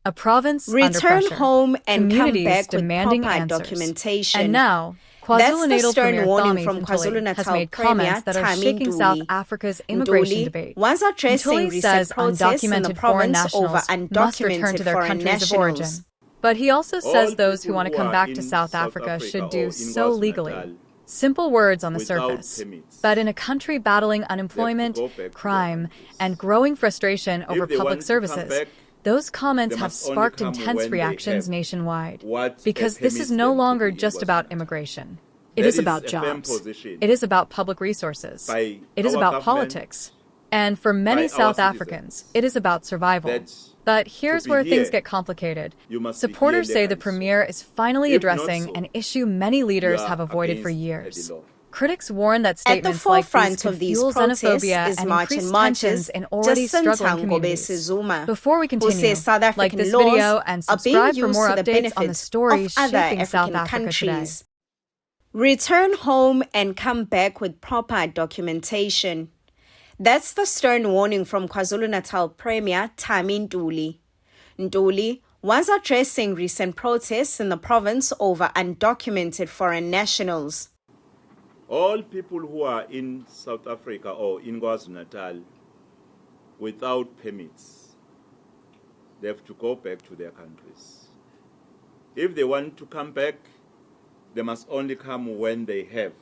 a province under Return pressure, home and come communities back with demanding proper answers. documentation. And now, That's the KwaZulu-Natal stern Premier warning Thami from Ntuli has KwaZulu-Natal made Premier comments that are Thami shaking South Ntuli. Africa's immigration Ntuli debate. was addressing Ntuli recent says protests in the undocumented foreign province over nationals must return to undocumented their foreign countries of origin. nationals. But he also says those who want to people come who back are to in South South Africa Africa should or do in so legally. KwaZulu-Natal Simple words on the without surface. permits. But in a country battling unemployment, crime, and growing frustration over public services, those comments have sparked intense reactions nationwide. Because this is no longer just about immigration. It is about jobs. It is about public resources. It is about politics. And for many South Africans, it is about survival. But here's where things get complicated. Supporters say the premier is finally addressing an issue many leaders have avoided for years. Critics warn that statements like these could fuel xenophobia and increase tensions in already struggling communities. Before we continue, like this video and subscribe for more updates on the story shaping South Africa today. Return home and come back with proper documentation. That's the stern warning from KwaZulu-Natal Premier Thami Ntuli. Ntuli was addressing recent protests in the province over undocumented foreign nationals. All people who are in South Africa or in KwaZulu-Natal without permits, they have to go back to their countries. If they want to come back, they must only come when they have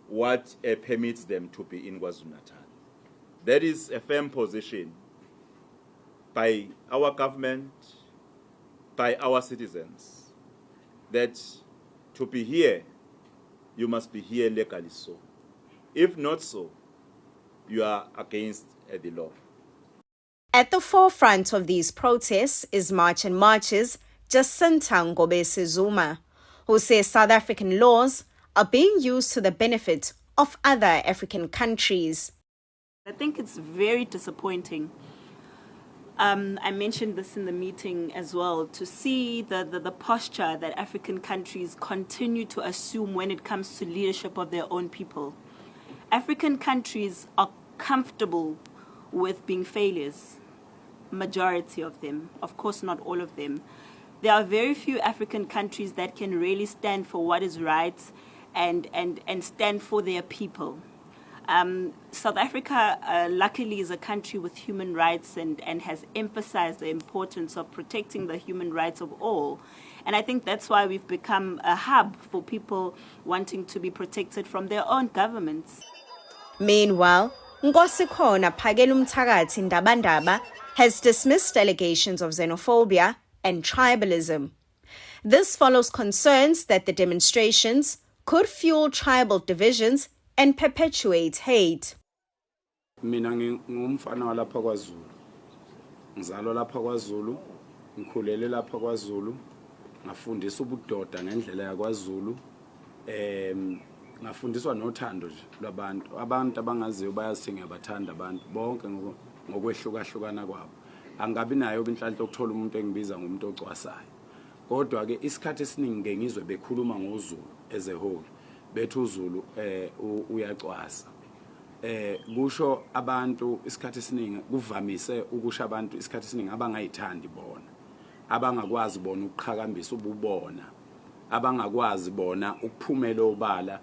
what permits them to be in KwaZulu-Natal. That is a firm position by our government, by our citizens, that to be here, you must be here legally so. If not so, you are against the law. At the forefront of these protests is March and Marches Jacinta Ngobese-Zuma, who says South African laws are being used to the benefit of other African countries. I think it's very disappointing. I mentioned this in the meeting as well, to see the posture that African countries continue to assume when it comes to leadership of their own people. African countries are comfortable with being failures, majority of them, of course not all of them. There are very few African countries that can really stand for what is right and stand for their people. South Africa, luckily, is a country with human rights and has emphasized the importance of protecting the human rights of all. And I think that's why we've become a hub for people wanting to be protected from their own governments. Meanwhile, Nkosikhona Phakela Umthakathi Ndabandaba has dismissed allegations of xenophobia and tribalism. This follows concerns that the demonstrations could fuel tribal divisions and perpetuate hate. Mina ngumfana walapha KwaZulu. Ngizalwa lapha KwaZulu, ngikhulele lapha KwaZulu, ngafundiswa ubudoda ngendlela yakwaZulu. Ngafundiswa nothando nje lwabantu. Abantu abangaziyo bayazi ngiyabathanda abantu bonke ngokwehlukahlukana kwabo. Angabi nayo inhlanhla ukuthola umuntu engibiza ngomuntu ocwasayo. Kodwa ke isikhathi esiningi ngizwe bekhuluma ngoZulu as a whole. Bethu uZulu uyacwasa. Kusho abantu isikhathi esiningi kuvamise ukusha abantu isikhathi esiningi abangayithandi bona. Abangakwazi bona ukuqhakambisa ububona. Abangakwazi bona ukuphumela obala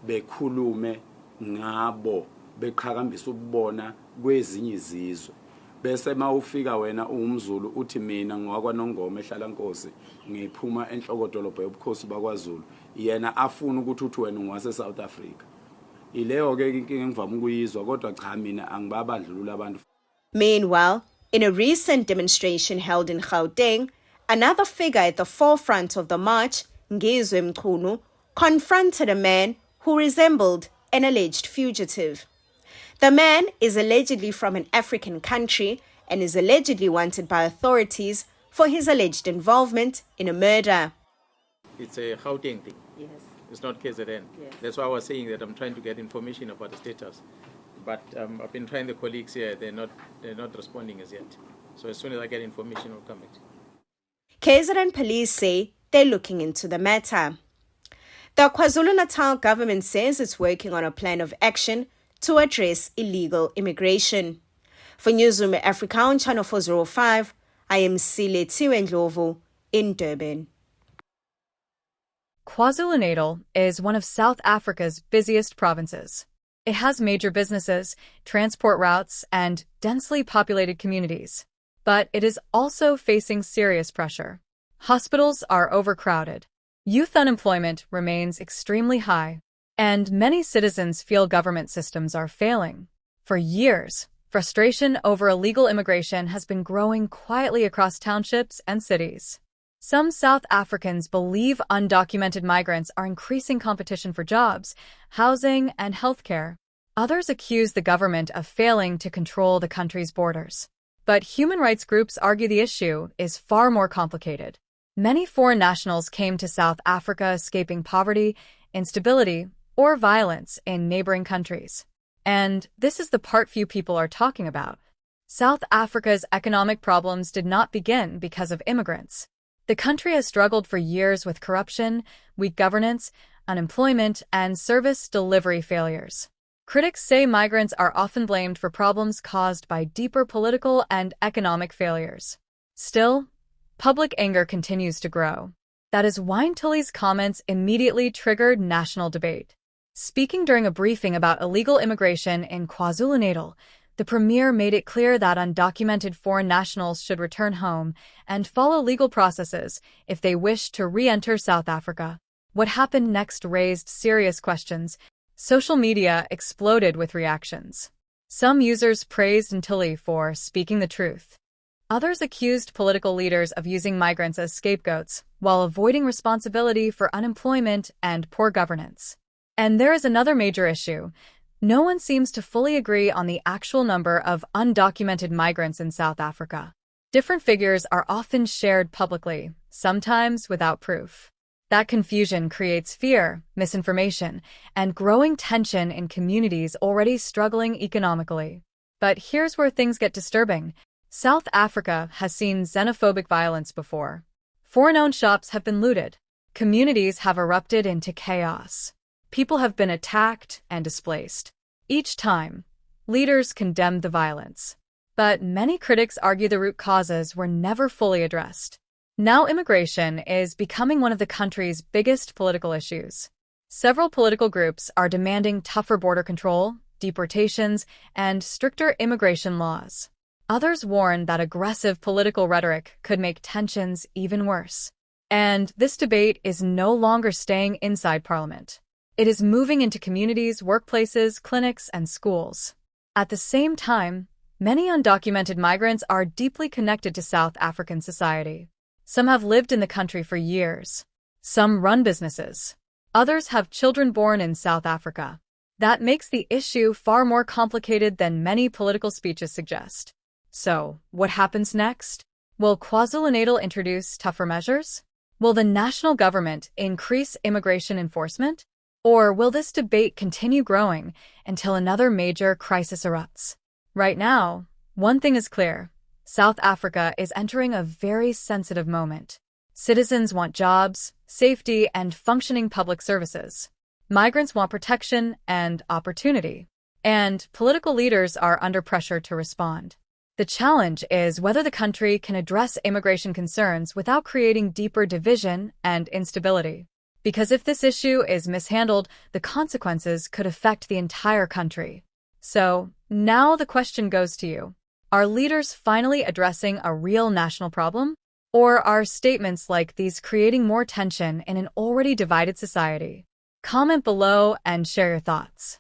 bekhulume ngabo beqhakambisa ububona kwezinye izizwe. Bese mawufika wena ungumZulu uthi mina ngwakwaNongoma ehlala Nkosi ngiphuma enhlokodolobha yobukhosi bakwaZulu yena afuna ukuthi uthi wena ungwase South Africa. Ileyo ke inkinga engivama ukuyizwa kodwa cha mina angibabadlulula abantu. Meanwhile, in a recent demonstration held in Gauteng, another figure at the forefront of the march, Ngizwe Mchunu, confronted a man who resembled an alleged fugitive. The man is allegedly from an African country and is allegedly wanted by authorities for his alleged involvement in a murder. It's a Gauteng thing. Yes. It's not KZN. Yes. That's why I was saying that I'm trying to get information about the status. But I've been trying the colleagues here. They're not responding as yet. So as soon as I get information, I'll come back. KZN police say they're looking into the matter. The KwaZulu-Natal government says it's working on a plan of action to address illegal immigration. For Newsroom Africa on Channel 405, I am Siletiwe Ndlovu in Durban. KwaZulu-Natal is one of South Africa's busiest provinces. It has major businesses, transport routes, and densely populated communities. But it is also facing serious pressure. Hospitals are overcrowded. Youth unemployment remains extremely high. And many citizens feel government systems are failing. For years, frustration over illegal immigration has been growing quietly across townships and cities. Some South Africans believe undocumented migrants are increasing competition for jobs, housing, and healthcare. Others accuse the government of failing to control the country's borders. But human rights groups argue the issue is far more complicated. Many foreign nationals came to South Africa escaping poverty, instability, or violence in neighboring countries. And this is the part few people are talking about. South Africa's economic problems did not begin because of immigrants. The country has struggled for years with corruption, weak governance, unemployment, and service delivery failures. Critics say migrants are often blamed for problems caused by deeper political and economic failures. Still, public anger continues to grow. That is why Ntuli's comments immediately triggered national debate. Speaking during a briefing about illegal immigration in KwaZulu-Natal, the premier made it clear that undocumented foreign nationals should return home and follow legal processes if they wish to re-enter South Africa. What happened next raised serious questions. Social media exploded with reactions. Some users praised Ntuli for speaking the truth. Others accused political leaders of using migrants as scapegoats while avoiding responsibility for unemployment and poor governance. And there is another major issue. No one seems to fully agree on the actual number of undocumented migrants in South Africa. Different figures are often shared publicly, sometimes without proof. That confusion creates fear, misinformation, and growing tension in communities already struggling economically. But here's where things get disturbing. South Africa has seen xenophobic violence before. Foreign-owned shops have been looted. Communities have erupted into chaos. People have been attacked and displaced. Each time, leaders condemned the violence. But many critics argue the root causes were never fully addressed. Now immigration is becoming one of the country's biggest political issues. Several political groups are demanding tougher border control, deportations, and stricter immigration laws. Others warn that aggressive political rhetoric could make tensions even worse. And this debate is no longer staying inside Parliament. It is moving into communities, workplaces, clinics, and schools. At the same time, many undocumented migrants are deeply connected to South African society. Some have lived in the country for years. Some run businesses. Others have children born in South Africa. That makes the issue far more complicated than many political speeches suggest. So, what happens next? Will KwaZulu-Natal introduce tougher measures? Will the national government increase immigration enforcement? Or will this debate continue growing until another major crisis erupts? Right now, one thing is clear. South Africa is entering a very sensitive moment. Citizens want jobs, safety, and functioning public services. Migrants want protection and opportunity. And political leaders are under pressure to respond. The challenge is whether the country can address immigration concerns without creating deeper division and instability. Because if this issue is mishandled, the consequences could affect the entire country. So, now the question goes to you. Are leaders finally addressing a real national problem? Or are statements like these creating more tension in an already divided society? Comment below and share your thoughts.